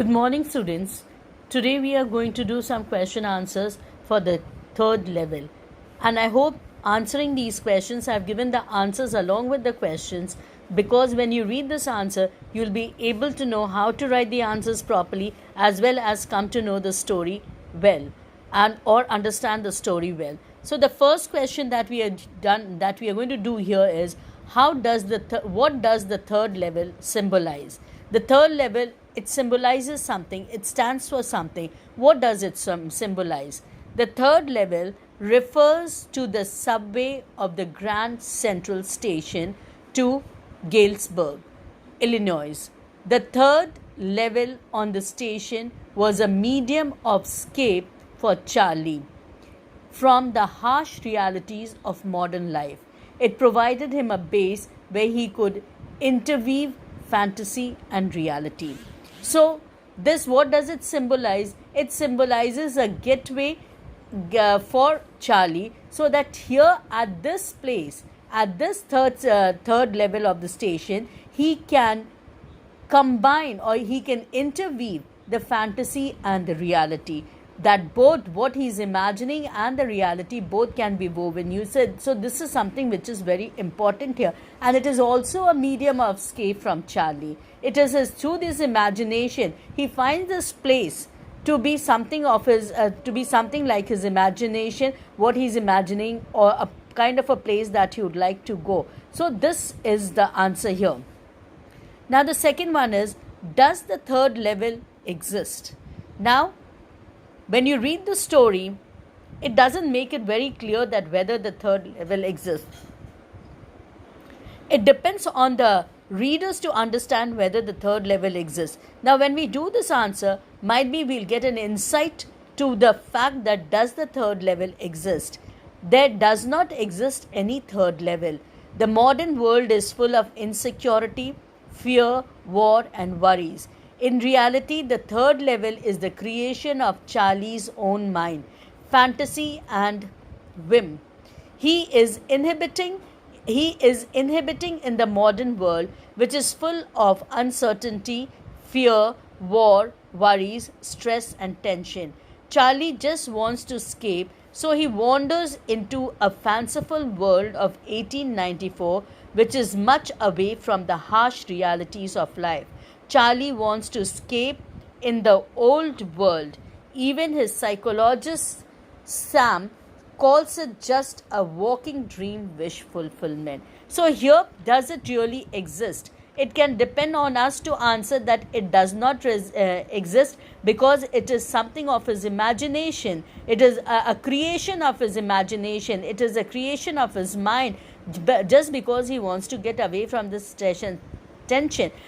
Good morning, students. Today we are going to do some question answers for the third level. And I hope answering these questions, I've given the answers along with the questions, because when you read this answer, you'll be able to know how to write the answers properly, as well as come to know the story well and or understand the story well. So the first question that we are going to do here is, what does the third level symbolize? The third level, it symbolizes something, it stands for something. What does it symbolize? The third level refers to the subway of the Grand Central Station to Galesburg, Illinois. The third level on the station was a medium of escape for Charlie from the harsh realities of modern life. It provided him a base where he could interweave fantasy and reality. So, what does it symbolize? It symbolizes a gateway for Charlie, so that here at this place, at this third level of the station, he can combine, or he can interweave the fantasy and the reality, that both what he's imagining and the reality both can be woven. You said, so this is something which is very important here, and it is also a medium of escape from Charlie. It is through this imagination he finds this place to be something of his to be something like his imagination, what he's imagining, or a kind of a place that he would like to go. So this is the answer here. Now the second one is, does the third level exist? Now when you read the story, it doesn't make it very clear that whether the third level exists. It depends on the readers to understand whether the third level exists. Now when we do this answer, might be we'll get an insight to the fact that does the third level exist. There does not exist any third level. The modern world is full of insecurity, fear, war, and worries. In reality, the third level is the creation of Charlie's own mind, fantasy and whim. He is inhibiting in the modern world, which is full of uncertainty, fear, war, worries, stress and tension. Charlie just wants to escape, so he wanders into a fanciful world of 1894, which is much away from the harsh realities of life. Charlie wants to escape in the old world. Even his psychologist Sam calls it just a walking dream wish fulfillment. So here, does it really exist? It can depend on us to answer that it does not exist, because it is something of his imagination. It is a creation of his imagination. It is a creation of his mind, just because he wants to get away from this tension.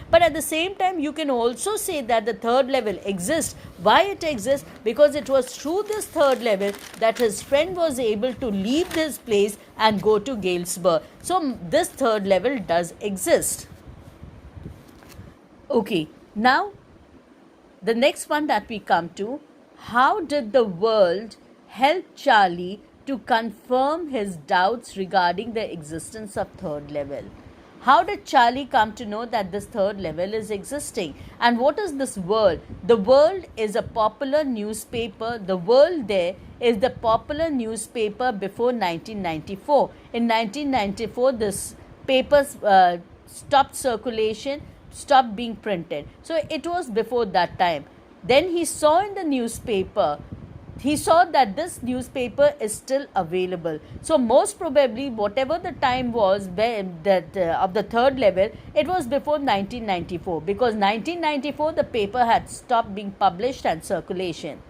But at the same time, you can also say that the third level exists. Why it exists? Because it was through this third level that his friend was able to leave this place and go to Galesburg. So this third level does exist. Okay, now the next one that we come to, how did the world help Charlie to confirm his doubts regarding the existence of third level? How did Charlie come to know that this third level is existing? And what is this world? The world is a popular newspaper. The world there is the popular newspaper before 1994. In 1994, this paper stopped circulation, stopped being printed. So it was before that time. Then he saw in the newspaper, he saw that this newspaper is still available. So most probably, whatever the time was of the third level, it was before 1994, because 1994 the paper had stopped being published and circulation.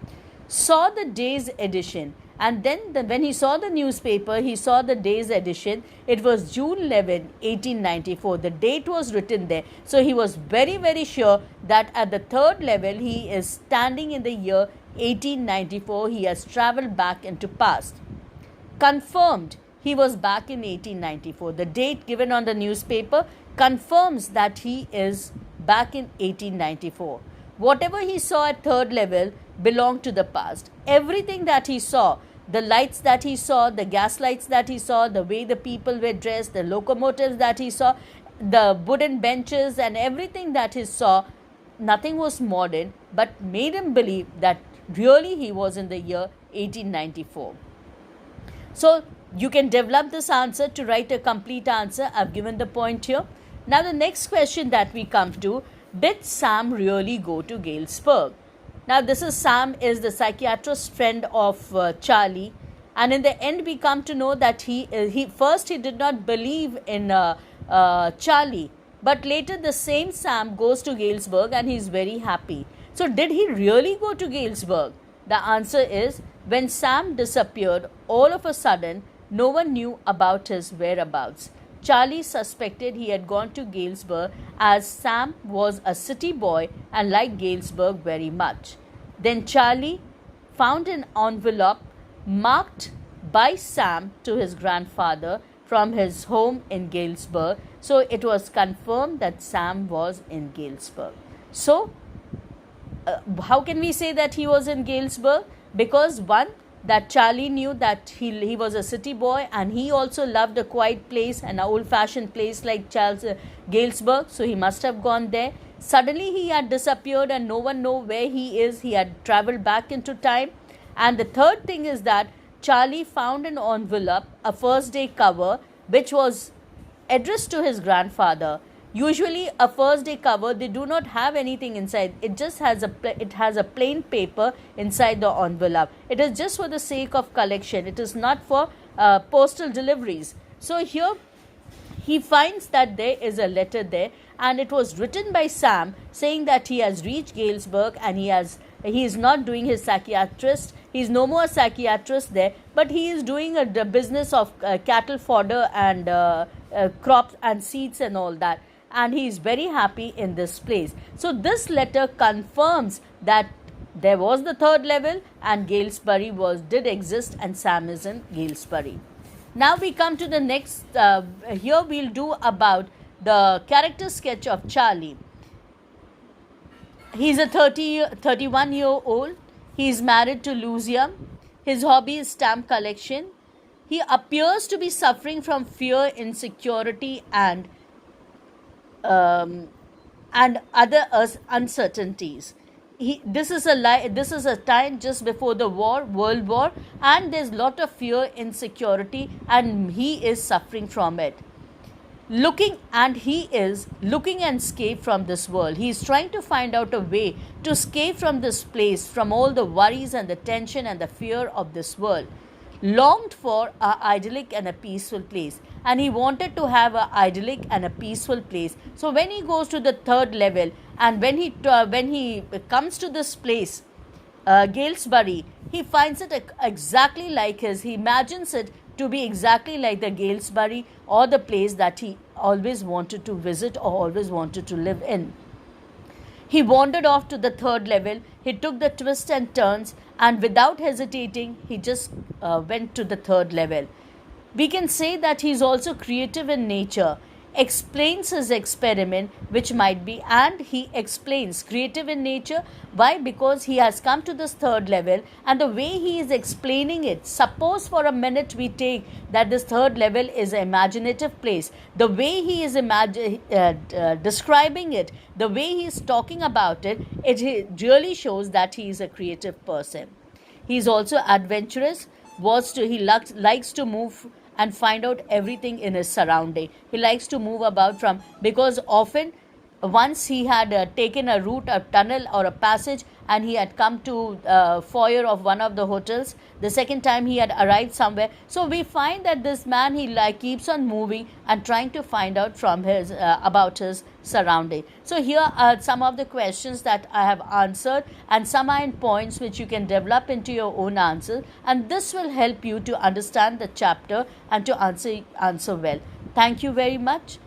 Saw the day's edition, and then when he saw the newspaper, he saw the day's edition. It was June 11, 1894. The date was written there. So he was very, very sure that at the third level, he is standing in the year 1894. He has travelled back into past. Confirmed he was back in 1894. The date given on the newspaper confirms that he is back in 1894. Whatever he saw at third level belonged to the past. Everything that he saw, the lights that he saw, the gas lights that he saw, the way the people were dressed, the locomotives that he saw, the wooden benches and everything that he saw nothing was modern, but made him believe that really he was in the year 1894. So you can develop this answer to write a complete answer. I've given the point here. Now the next question that we come to, did Sam really go to Galesburg? Now this is Sam is the psychiatrist friend of Charlie, and in the end we come to know that he did not believe in Charlie, but later the same Sam goes to Galesburg and he's very happy. So did he really go to Galesburg? The answer is, when Sam disappeared, all of a sudden no one knew about his whereabouts. Charlie suspected he had gone to Galesburg as Sam was a city boy and liked Galesburg very much. Then Charlie found an envelope marked by Sam to his grandfather from his home in Galesburg. So it was confirmed that Sam was in Galesburg. So how can we say that he was in Galesburg? Because one, that Charlie knew that he was a city boy, and he also loved a quiet place, an old-fashioned place like Galesburg, so he must have gone there. Suddenly he had disappeared and no one know where he is. He had travelled back into time. And the third thing is that Charlie found an envelope, a first day cover, which was addressed to his grandfather. Usually a first day cover, they do not have anything inside. It just has a plain paper inside the envelope. It is just for the sake of collection. It is not for postal deliveries. So here he finds that there is a letter there, and it was written by Sam saying that he has reached Galesburg and he is not doing his psychiatrist. He is no more a psychiatrist there, but he is doing the business of cattle fodder and crops and seeds and all that. And he is very happy in this place. So this letter confirms that there was the third level and Galesbury did exist, and Sam is in Galesbury. Now we come to the next, here we'll do about the character sketch of Charlie. He's a 31-year-old. He is married to Lucia. His hobby is stamp collection. He appears to be suffering from fear, insecurity, and other uncertainties. This is a time just before the World War, and there's a lot of fear, insecurity, and he is suffering from it. He is looking and escape from this world. He is trying to find out a way to escape from this place, from all the worries and the tension and the fear of this world. Longed for an idyllic and a peaceful place, and he wanted to have an idyllic and a peaceful place. So when he goes to the third level, and when he comes to this place, Galesbury, he finds it exactly like he imagines it to be exactly like the Galesbury, or the place that he always wanted to visit or always wanted to live in. He wandered off to the third level. He took the twists and turns, and without hesitating, he just went to the third level. We can say that he is also creative in nature. Explains his experiment, which might be, and he explains creative in nature. Why? Because he has come to this third level, and the way he is explaining it, suppose for a minute we take that this third level is an imaginative place. The way he is describing it, the way he is talking about it, it really shows that he is a creative person. He is also adventurous. He likes to move and find out everything in his surrounding. He likes to move about because often once he had taken a route, a tunnel or a passage, and he had come to foyer of one of the hotels. The second time he had arrived somewhere. So we find that this man, he keeps on moving and trying to find out from about his surrounding. So here are some of the questions that I have answered, and some are in points which you can develop into your own answers, and this will help you to understand the chapter and to answer well. Thank you very much.